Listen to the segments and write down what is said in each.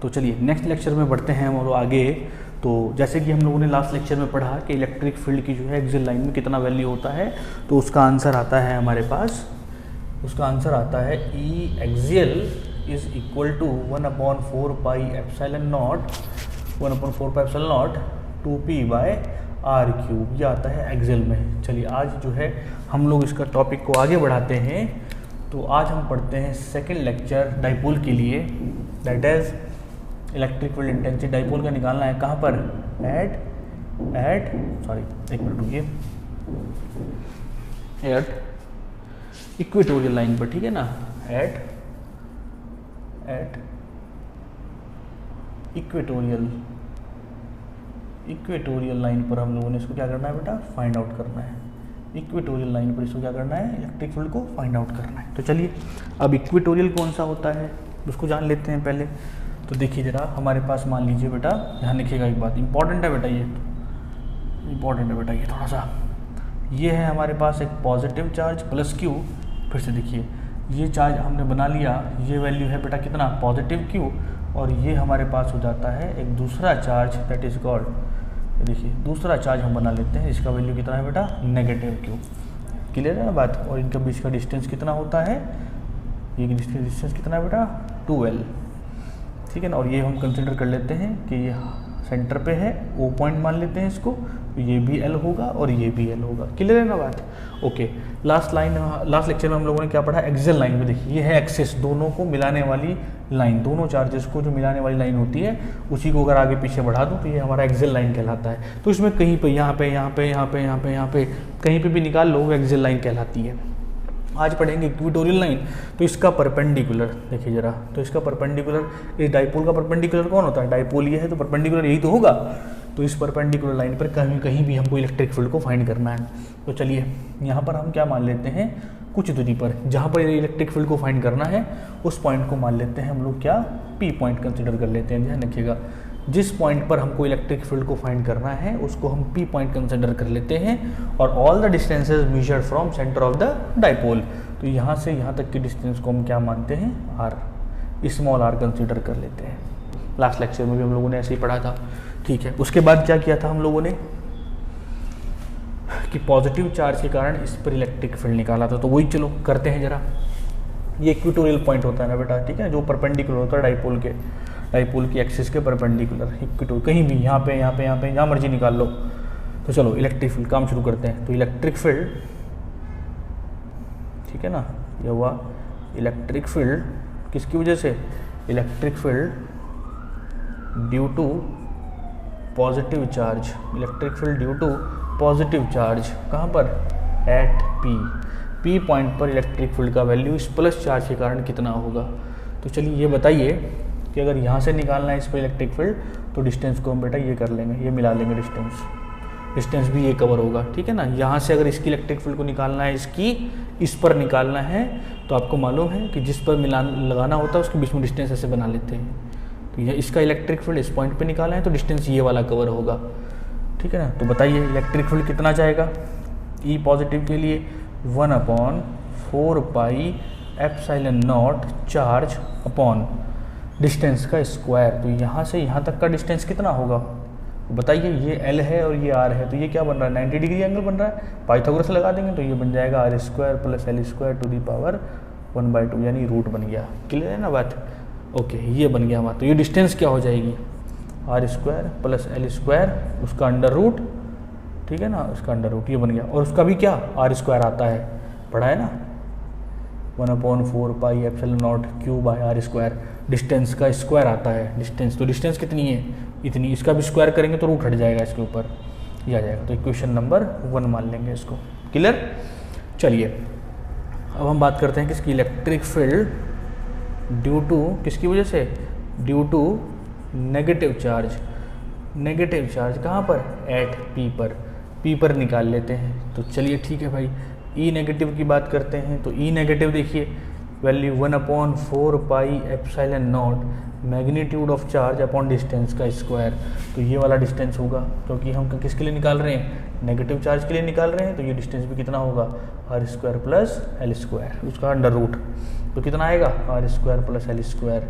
तो चलिए next lecture में बढ़ते हैं हम लोग आगे। तो जैसे कि हम लोगों ने लास्ट लेक्चर में पढ़ा कि इलेक्ट्रिक फील्ड की जो है एक्सियल लाइन में कितना वैल्यू होता है, तो उसका आंसर आता है हमारे पास, उसका आंसर आता है E axial is equal to 1/4 pi epsilon naught 1/4 pi epsilon naught 2p by r cube, ये आता है एक्सियल में। चलिए आज जो है हम लोग इसका टॉपिक को आगे बढ़ाते हैं। तो आज हम पढ़ते हैं सेकंड लेक्चर डाइपोल के लिए, that is electric field intensity. Dipole का निकालना है कहाँ पर, एट एक मिनट रुकिए, एट इक्वेटोरियल लाइन पर, ठीक है ना, एट इक्वेटोरियल लाइन पर हम लोगों ने इसको क्या करना है बेटा, फाइंड आउट करना है। इक्वेटोरियल लाइन पर इसको क्या करना है, इलेक्ट्रिक फील्ड को फाइंड आउट करना है। तो चलिए अब इक्वेटोरियल कौन सा होता है उसको जान लेते हैं पहले। तो देखिए जरा, हमारे पास मान लीजिए बेटा, ध्यान रखिएगा एक बात इंपॉर्टेंट है बेटा, ये इंपॉर्टेंट है बेटा, ये थोड़ा सा, ये है हमारे पास एक पॉजिटिव चार्ज प्लस क्यू। फिर से देखिए, ये चार्ज हमने बना लिया, ये वैल्यू है बेटा कितना, पॉजिटिव क्यू, और ये हमारे पास हो जाता है एक दूसरा चार्ज दैट इज कॉल्ड, देखिए दूसरा चार्ज हम बना लेते हैं, इसका वैल्यू कितना है बेटा, नेगेटिव क्यू। क्लियर है ना बात। और इनके बीच का डिस्टेंस कितना होता है, ये डिस्टेंस कितना है बेटा, 2l, ठीक है ना। और ये हम कंसिडर कर लेते हैं कि ये सेंटर पे है, O पॉइंट मान लेते हैं इसको, तो ये भी L होगा और ये भी L होगा। क्लियर है ना बात। ओके, लास्ट लेक्चर में हम लोगों ने क्या पढ़ा, एक्सियल लाइन में। देखिए ये है एक्सिस, दोनों को मिलाने वाली लाइन, दोनों चार्जेस को जो मिलाने वाली लाइन होती है उसी को अगर आगे पीछे बढ़ा दूँ तो ये हमारा एक्सियल लाइन कहलाता है। तो इसमें कहीं पे यहाँ पे कहीं पे भी निकाल लो, वो एक्सियल लाइन कहलाती है। आज पढ़ेंगे इक्वेटोरियल लाइन। तो इसका परपेंडिकुलर देखिए जरा, तो इसका परपेंडिकुलर, इस डाइपोल का परपेंडिकुलर कौन होता है, डाइपोल ये है, तो परपेंडिकुलर यही तो होगा। तो इस परपेंडिकुलर लाइन पर कहीं भी हमको इलेक्ट्रिक फील्ड को फाइंड करना है। तो चलिए यहाँ पर हम क्या मान लेते हैं, कुछ दूरी पर जहाँ पर इलेक्ट्रिक फील्ड को फाइंड करना है उस पॉइंट को मान लेते हैं हम लोग क्या, P पॉइंट कंसिडर कर लेते हैं। ध्यान रखिएगा, जिस पॉइंट पर हमको इलेक्ट्रिक फील्ड को फाइंड करना है उसको हम P पॉइंट कंसिडर कर लेते हैं। और all the distances measured from centre of the dipole, तो यहाँ से यहाँ तक की डिस्टेंस को हम क्या मानते हैं, r, स्मॉल r कंसिडर कर लेते हैं। लास्ट लेक्चर में भी हम लोगों ने ऐसे ही पढ़ा था, ठीक है। उसके बाद क्या किया था हम लोगों ने कि पॉजिटिव चार्ज के कारण इस पर इलेक्ट्रिक फील्ड निकाला था। तो वही चलो करते हैं जरा। ये इक्वेटोरियल पॉइंट होता है ना बेटा, ठीक है, जो परपेंडिकुलर होता है डाइपोल की एक्सिस के परपेंडिकुलर, इक्वेटोरियल कहीं भी, यहाँ पे जहाँ मर्जी निकाल लो। तो चलो इलेक्ट्रिक फील्ड काम शुरू करते हैं। तो इलेक्ट्रिक फील्ड, ठीक है ना, यह हुआ इलेक्ट्रिक फील्ड किसकी वजह से, electric field due to positive charge, electric field due to positive charge, कहाँ पर, एट P पॉइंट पर इलेक्ट्रिक फील्ड का वैल्यू इस प्लस चार्ज के कारण कितना होगा। तो चलिए ये बताइए कि अगर यहाँ से निकालना है इस पर इलेक्ट्रिक फील्ड, तो डिस्टेंस को हम बेटा ये कर लेंगे, ये मिला लेंगे, डिस्टेंस भी ये कवर होगा, ठीक है ना। यहाँ से अगर इसकी इलेक्ट्रिक फील्ड को निकालना है, इसकी इस पर निकालना है, तो आपको मालूम है कि जिस पर मिलान लगाना होता है उसके बीच में डिस्टेंस ऐसे बना लेते हैं। तो ये इसका इलेक्ट्रिक फील्ड इस पॉइंट पे निकाला है, तो डिस्टेंस ये वाला कवर होगा, ठीक है ना। तो बताइए इलेक्ट्रिक फील्ड कितना जाएगा, ई पॉजिटिव के लिए 1/4 pi epsilon not charge upon distance का स्क्वायर। तो यहाँ से यहाँ तक का डिस्टेंस कितना होगा बताइए, ये L है और ये R है, तो ये क्या बन रहा है, 90 डिग्री एंगल बन रहा है। पाइथागोरस लगा देंगे तो ये बन जाएगा r² + l² to the power 1/2, यानी रूट बन गया। क्लियर है ना बात। ओके, ये बन गया हमारा। तो ये डिस्टेंस क्या हो जाएगी, r² + l², उसका अंडर रूट, ठीक है ना, उसका अंडर रूट, ये बन गया। और उसका भी क्या, r² आता है, पढ़ा है ना, 1/4 pi epsilon naught Q by r², distance का स्क्वायर आता है, डिस्टेंस, तो डिस्टेंस कितनी है, इतनी, इसका भी स्क्वायर करेंगे तो रूट हट जाएगा इसके ऊपर, ये आ जाएगा। तो इक्वेशन नंबर 1 मान लेंगे इसको। क्लियर। चलिए अब हम बात करते हैं किसकी, इलेक्ट्रिक फील्ड ड्यू टू किसकी वजह से, ड्यू टू नेगेटिव चार्ज कहाँ पर, एट P पर निकाल लेते हैं। तो चलिए ठीक है भाई, E नेगेटिव की बात करते हैं। तो E नेगेटिव देखिए value 1/4 pi epsilon not magnitude of charge upon distance का स्क्वायर। तो ये वाला डिस्टेंस होगा, क्योंकि हम किसके लिए निकाल रहे हैं, नेगेटिव चार्ज के लिए निकाल रहे हैं। तो ये डिस्टेंस भी कितना होगा, r² + l², उसका अंडर रूट, तो कितना आएगा, r² + l²,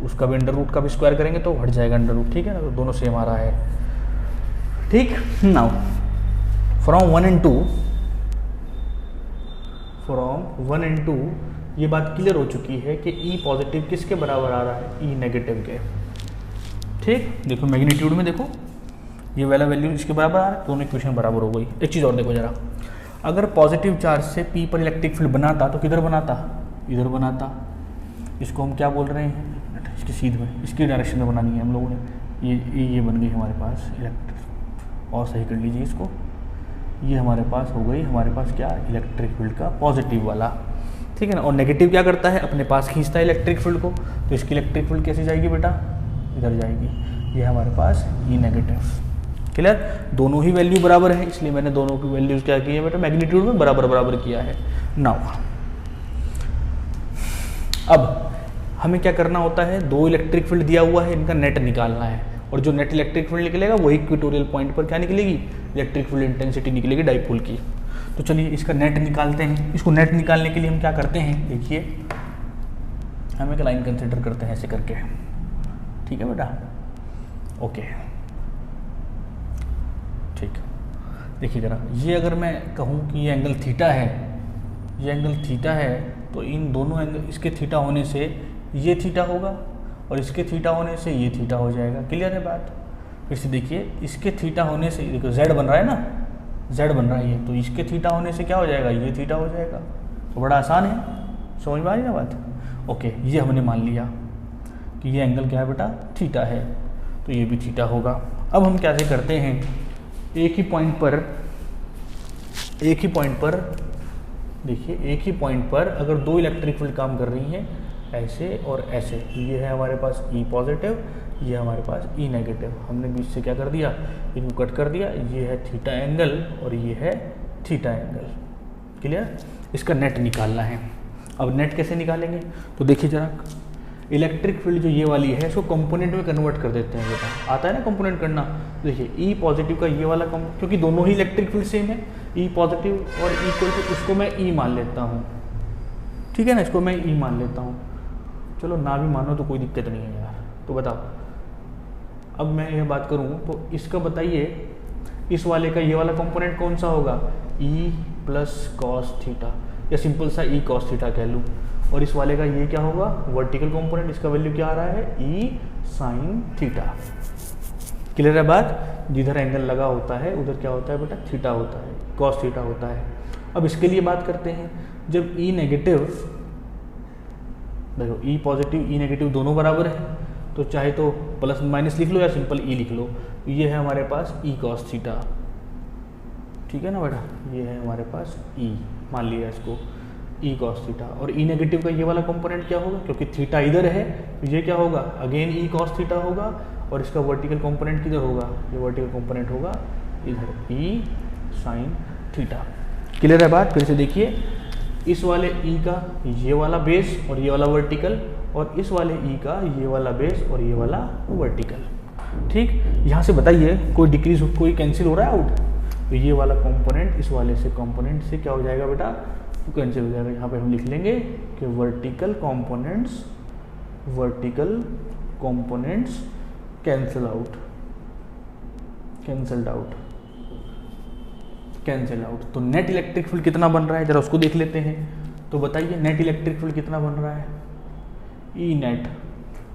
उसका भी अंडर रूट का भी स्क्वायर करेंगे तो हट जाएगा अंडर रूट, ठीक है ना, तो दोनों सेम आ रहा है। ठीक, now from 1 and 2, from 1 and 2 ये बात क्लियर हो चुकी है कि ई पॉजिटिव किसके बराबर आ रहा है, ई नेगेटिव के। ठीक, देखो मैग्नीट्यूड में देखो ये वाला वैल्यू इसके बराबर आ रहा है, दोनों इक्वेशन बराबर हो गई। एक चीज़ और देखो जरा, अगर पॉजिटिव चार्ज से पी पर इलेक्ट्रिक फील्ड बनाता तो किधर बनाता, इधर बनाता। इसको हम क्या बोल रहे हैं, इसकी सीध में, इसकी डायरेक्शन में बनानी है हम लोगों ने। ये बन गई हमारे पास इलेक्ट्रिक, और सही कर लीजिए इसको, ये हमारे पास हो गई हमारे पास क्या, इलेक्ट्रिक फील्ड का पॉजिटिव वाला, ठीक है ना। और नेगेटिव क्या करता है, अपने पास खींचता है इलेक्ट्रिक फील्ड को, तो इसकी इलेक्ट्रिक फील्ड कैसे जाएगी बेटा, इधर जाएगी। ये हमारे पास ई नेगेटिव। क्लियर, दोनों ही वैल्यू बराबर है, इसलिए मैंने दोनों की वैल्यूज क्या की है बेटा, मैग्नीट्यूड में बराबर किया है। नाउ अब हमें क्या करना होता है, दो इलेक्ट्रिक फील्ड दिया हुआ है, इनका नेट निकालना है, और जो नेट इलेक्ट्रिक फील्ड निकलेगा वही इक्वेटोरियल पॉइंट पर क्या निकलेगी, इलेक्ट्रिक फील्ड इंटेंसिटी निकलेगी डाइपोल की। तो चलिए इसका नेट निकालते हैं। इसको नेट निकालने के लिए हम क्या करते हैं, देखिए हम एक लाइन कंसिडर करते हैं ऐसे करके, ठीक है बेटा, ओके ठीक। देखिए जरा, ये अगर मैं कहूँ कि ये एंगल थीटा है, ये एंगल थीटा है, तो इन दोनों एंगल, इसके थीटा होने से ये थीटा होगा और इसके थीटा होने से ये थीटा हो जाएगा। क्लियर है बात। फिर से देखिए, इसके थीटा होने से देखो z बन रहा है ना, z बन रहा है ये, तो इसके थीटा होने से क्या हो जाएगा, ये थीटा हो जाएगा। तो बड़ा आसान है, समझ में आ रही ना बात। ओके, ये हमने मान लिया कि ये एंगल क्या है बेटा, थीटा है, तो ये भी थीटा होगा। अब हम कैसे करते हैं, एक ही पॉइंट देखिए, एक ही पॉइंट पर अगर दो इलेक्ट्रिक फील्ड काम कर रही हैं, ऐसे और ऐसे, ये है हमारे पास ई पॉजिटिव, ये हमारे पास ई नेगेटिव, हमने बीच से क्या कर दिया, इनको कट कर दिया, ये है थीटा एंगल और ये है थीटा एंगल। क्लियर, इसका नेट निकालना है। अब नेट कैसे निकालेंगे, तो देखिए जरा, इलेक्ट्रिक फील्ड जो ये वाली है इसको कंपोनेंट में कन्वर्ट कर देते हैं बेटा, आता है ना कंपोनेंट करना। देखिए ई पॉजिटिव का ये वाला क्योंकि दोनों ही इलेक्ट्रिक फील्ड सेम है, ई पॉजिटिव और इक्वल टू, इसको मैं ई मान लेता हूँ, ठीक है ना, इसको मैं ई मान लेता हूँ। चलो ना भी मानो तो कोई दिक्कत नहीं है यार। तो बताओ, अब मैं यह बात करूँ तो इसका बताइए, इस वाले का ये वाला कंपोनेंट कौन सा होगा, ई प्लस कॉस थीटा, या सिंपल सा ई कॉस थीटा कह लूँ। और इस वाले का ये क्या होगा, वर्टिकल कंपोनेंट, इसका वैल्यू क्या आ रहा है, ई साइन थीटा। क्लियर है बात। जिधर एंगल लगा होता है उधर क्या होता है बेटा, थीटा होता है, कॉस थीटा होता है। अब इसके लिए बात करते हैं, जब ई नेगेटिव, देखो ई पॉजिटिव ई नेगेटिव दोनों बराबर है, तो चाहे तो प्लस माइनस लिख लो या सिंपल ई लिख लो। ये है हमारे पास ई कॉस थीटा, ठीक है ना बेटा, ये है हमारे पास ई, मान लिया इसको ई कॉस थीटा। और ई नेगेटिव का ये वाला कंपोनेंट क्या होगा, क्योंकि थीटा इधर है तो ये क्या होगा, अगेन ई कॉस थीटा होगा, और इसका वर्टिकल कंपोनेंट किधर होगा, ये वर्टिकल कंपोनेंट होगा इधर, ई साइन थीटा। क्लियर है बात। फिर से देखिए, इस वाले ई का ये वाला बेस और ये वाला वर्टिकल, और इस वाले ई का ये वाला बेस और ये वाला वर्टिकल। ठीक, यहाँ से बताइए कोई डिक्रीज, कोई कैंसिल हो रहा है आउट, तो ये वाला कंपोनेंट इस वाले से कंपोनेंट से क्या हो जाएगा बेटा, तो कैंसिल हो जाएगा। यहाँ पे हम लिख लेंगे कि वर्टिकल कंपोनेंट्स कैंसिल आउट। तो नेट इलेक्ट्रिक फील्ड कितना बन रहा है, जरा उसको देख लेते हैं। तो बताइए नेट इलेक्ट्रिक फील्ड कितना बन रहा है, ई नेट,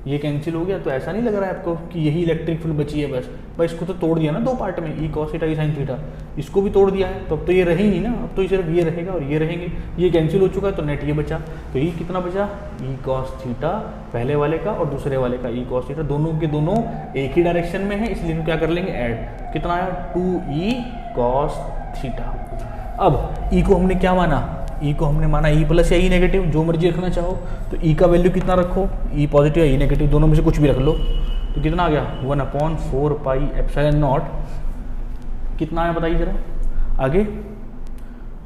ये कैंसिल हो गया, तो ऐसा नहीं लग रहा है आपको कि यही इलेक्ट्रिक फील्ड बची है बस। भाई इसको तो तोड़ दिया ना दो पार्ट में, E cos theta E sine theta, इसको भी तोड़ दिया है, तो अब तो ये रहे ही ना, अब तो सिर्फ ये रहेगा और ये रहेंगे, ये कैंसिल हो चुका है, तो नेट ये बचा। तो ई कितना बचा, ई कॉस थीटा पहले वाले का और दूसरे वाले का ई कॉस थीटा, दोनों के दोनों एक ही डायरेक्शन में है, इसलिए हम क्या कर लेंगे ऐड। कितना आया, 2e कॉस थीटा। अब ई को हमने क्या माना, ई को हमने माना ई प्लस या ई नेगेटिव, जो मर्जी रखना चाहो। तो ई का वैल्यू कितना रखो, ई पॉजिटिव या ई नेगेटिव, दोनों में से कुछ भी रख लो। तो कितना आ गया, 1/4 पाई एप्सिलॉन नॉट, कितना आया बताइए जरा आगे,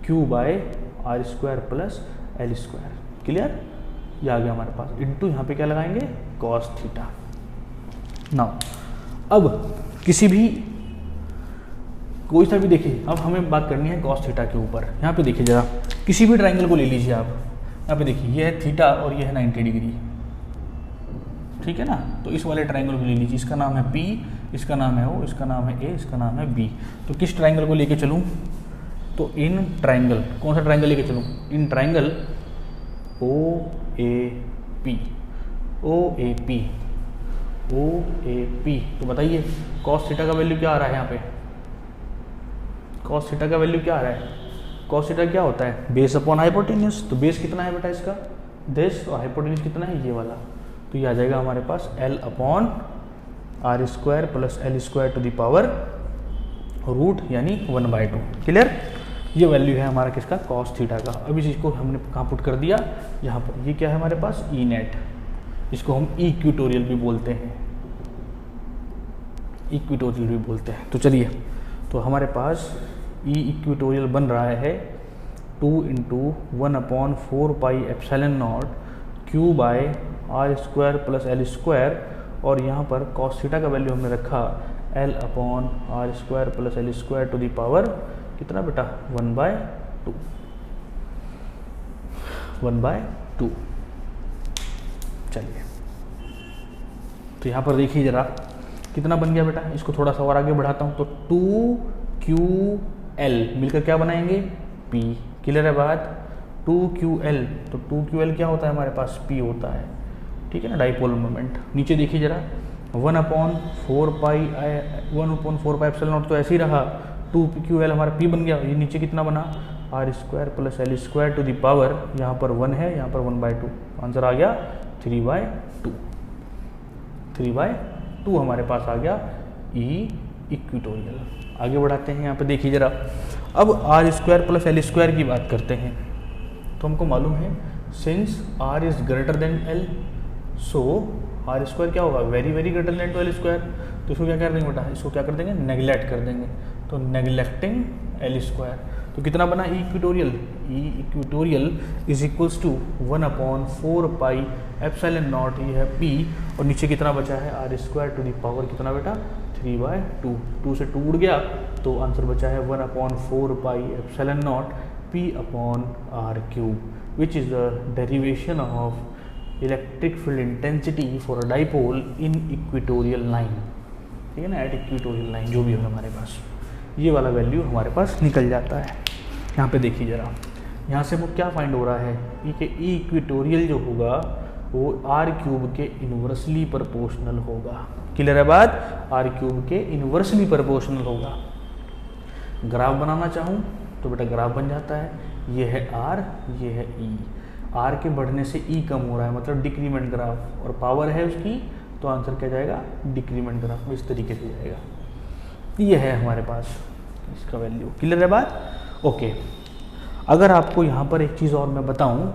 Q/r² प्लस L²। क्लियर, ये आ गया हमारे पास, इंटू यहाँ पे क्या लगाएंगे, कॉस थीटा। नाउ अब किसी भी कोई सा भी देखिए, अब हमें बात करनी है कॉस थीटा के ऊपर। यहाँ पे देखिए जरा, किसी भी ट्राइंगल को ले लीजिए आप, यहाँ पे देखिए ये है थीटा और ये है 90 डिग्री, ठीक है ना। तो इस वाले ट्रायंगल को ले लीजिए, इसका नाम है P, इसका नाम है O, इसका नाम है A, इसका नाम है B। तो किस ट्रायंगल को लेके चलूँ, तो इन ट्रायंगल, कौन सा ट्रायंगल लेके चलूँ, in triangle OAP, OAP, OAP। तो बताइए cos थीटा का वैल्यू क्या आ रहा है यहाँ पे, cos थीटा का वैल्यू क्या आ रहा है, cos थीटा क्या होता है, बेस अपॉन हाइपोटेन्यूज। तो बेस कितना है बेटा इसका, दिस, और हाइपोटेन्यूज कितना है, ये वाला। तो ये आ जाएगा हमारे पास L upon R square plus L square to the power root यानी 1/2। क्लियर। ये वैल्यू है हमारा किसका, cos थीटा का। अब इस चीज़ को हमने कहाँ पुट कर दिया, यहाँ पर। ये क्या है हमारे पास, ई नेट, इसको हम इक्विटोरियल भी बोलते हैं, इक्विटोरियल भी बोलते हैं। तो चलिए, तो हमारे पास ई इक्विटोरियल बन रहा है 2 × 1/4πε0 Q by R square plus L square, और यहाँ पर cos थीटा का वैल्यू हमने रखा L upon R square plus L square to the power कितना बेटा, 1/2, 1/2। चलिए, तो यहाँ पर देखिए जरा कितना बन गया बेटा, इसको थोड़ा सा और आगे बढ़ाता हूँ। तो 2QL मिलकर क्या बनाएंगे, P। क्लियर है बात, 2QL। तो 2QL क्या होता है हमारे पास, P होता है, ठीक है ना, डाइपोल मोमेंट। नीचे देखिए जरा, 1/4πε0 तो ऐसे ही रहा, 2QL हमारा P बन गया। ये नीचे कितना बना, R square plus L square to the power, यहाँ पर 1 है, यहाँ पर 1/2, आंसर आ गया 3/2। 3/2 हमारे पास आ गया ई इक्विटोरियल। आगे बढ़ाते हैं, यहाँ पे देखिए जरा। अब R square plus L square की बात करते हैं। तो हमको मालूम है since R is greater than L, so R square क्या होगा, very very greater than to L square. तो इसको क्या कर देंगे बेटा, इसको क्या कर देंगे, नेगलेक्ट कर देंगे। तो नेगलेक्टिंग L स्क्वायर, तो कितना बना E equatorial, E equatorial is equals to 1/4πε0, ये है P, और नीचे कितना बचा है, r square to the power कितना बेटा, 3/2। 2 से 2 उड़ गया, तो आंसर बचा है 1/4πε0 P/r³ which is the derivation of electric field intensity for a dipole in equatorial line, ठीक है ना, एट इक्विटोरियल लाइन जो भी हो हमारे पास, ये वाला वैल्यू हमारे पास निकल जाता है। यहाँ पे देखिए जरा, यहाँ से वो क्या फाइंड हो रहा है कि ई इक्विटोरियल जो होगा वो r³ के इन्वर्सली प्रोपोर्शनल होगा। क्लियर है बात, r³ के इन्वर्सली प्रोपोर्शनल होगा। ग्राफ बनाना चाहूँ तो बेटा ग्राफ बन जाता है, ये है r, ये है e। r के बढ़ने से e कम हो रहा है, मतलब डिक्रीमेंट ग्राफ, और पावर है उसकी, तो आंसर क्या जाएगा, डिक्रीमेंट ग्राफ। इस तरीके से जाएगा। ये है हमारे पास इसका वैल्यू। क्लियर है बात, ओके। अगर आपको यहाँ पर एक चीज़ और मैं बताऊँ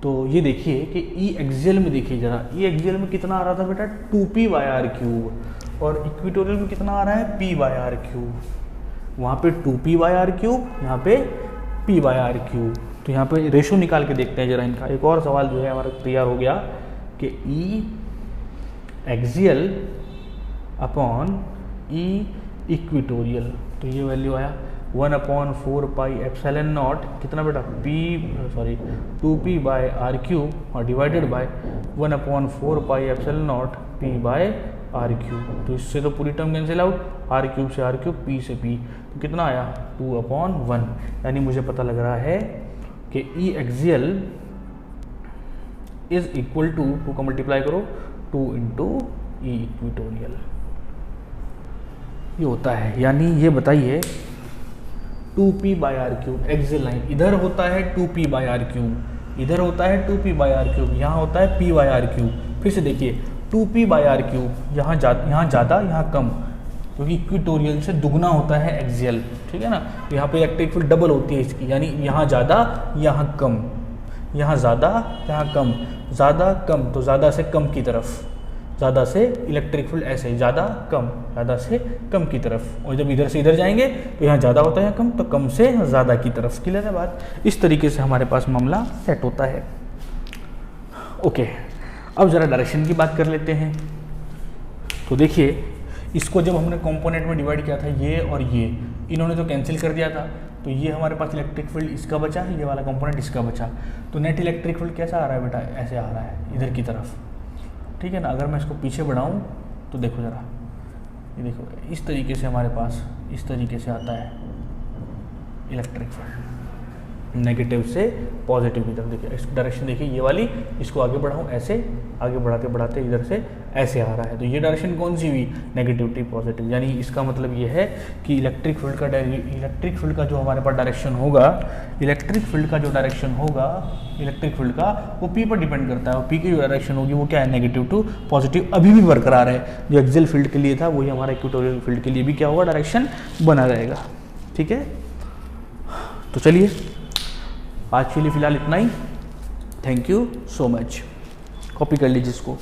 तो ये देखिए कि ई एक्सियल में देखिए जरा, ई एक्सियल में कितना आ रहा था बेटा, 2p/r³, और इक्विटोरियल में कितना आ रहा है, p/r³। वहाँ पे 2p/r³, यहाँ पे p/r³। तो यहाँ पे रेशो निकाल के देखते हैं जरा इनका। एक और सवाल जो है हमारा तैयार हो गया कि ई एक्सियल अपॉन ई इक्विटोरियल, तो ये वैल्यू आया 1/4πε0 कितना बेटा, 2p/r³ और डिवाइडेड बाय 1/4πε0 p/r³। तो इससे तो पूरी टर्म कैंसिल आउट, r³ से r³, p से p, तो कितना आया 2/1। यानी मुझे पता लग रहा है कि ई एक्सियल इज इक्वल टू, 2 का मल्टीप्लाई करो, 2 × ई इक्विटोरियल, ये होता है। यानी ये बताइए 2p/r³ एक्सियल लाइन, इधर होता है 2p/r³, इधर होता है 2p/r³, यहाँ होता है p/r³। फिर से देखिए 2p/r³, यहाँ ज़्यादा यहाँ कम, क्योंकि इक्विटोरियल से दुगना होता है एक्सियल, ठीक है ना। तो यहाँ पे इलेक्ट्रिक फील्ड डबल होती है इसकी, यानी यहाँ ज़्यादा यहाँ कम, यहाँ ज़्यादा यहाँ कम, ज़्यादा कम, तो ज़्यादा से कम की तरफ, ज़्यादा से इलेक्ट्रिक फील्ड ऐसे ज़्यादा ज़्यादा से कम की तरफ, और जब इधर से इधर जाएंगे तो यहाँ ज़्यादा होता है कम, तो कम से ज़्यादा की तरफ। क्लियर है बात, इस तरीके से हमारे पास मामला सेट होता है। ओके, अब ज़रा डायरेक्शन की बात कर लेते हैं। तो देखिए, इसको जब हमने कंपोनेंट में डिवाइड किया था, ये और ये इन्होंने तो कैंसिल कर दिया था, तो ये हमारे पास इलेक्ट्रिक फील्ड इसका बचा, ये वाला कंपोनेंट इसका बचा। तो नेट इलेक्ट्रिक फील्ड कैसा आ रहा है बेटा, ऐसे आ रहा है इधर की तरफ। ठीक है ना। अगर मैं इसको पीछे बढ़ाऊँ तो देखो ज़रा, ये देखो इस तरीके से हमारे पास इस तरीके से आता है इलेक्ट्रिक फील्ड, नेगेटिव से पॉजिटिव की तरफ। देखिए इस डायरेक्शन देखिए ये वाली, इसको आगे बढ़ाऊँ ऐसे, आगे बढ़ाते बढ़ाते इधर से ऐसे आ रहा है, तो ये डायरेक्शन कौन सी हुई, नेगेटिविटी पॉजिटिव। यानी इसका मतलब ये है कि इलेक्ट्रिक फील्ड का जो हमारे पास डायरेक्शन होगा, इलेक्ट्रिक फील्ड का जो डायरेक्शन होगा इलेक्ट्रिक फील्ड का, वो पी पर डिपेंड करता है, और पी की जो डायरेक्शन होगी वो क्या है, नेगेटिव टू पॉजिटिव अभी भी बरकरार है। जो एक्सियल फील्ड के लिए था वही हमारा इक्वेटोरियल फील्ड के लिए भी क्या होगा, डायरेक्शन बना रहेगा। ठीक है, तो चलिए आज के लिए फ़िलहाल इतना ही। Thank you so much. Copy कर लीजिए इसको।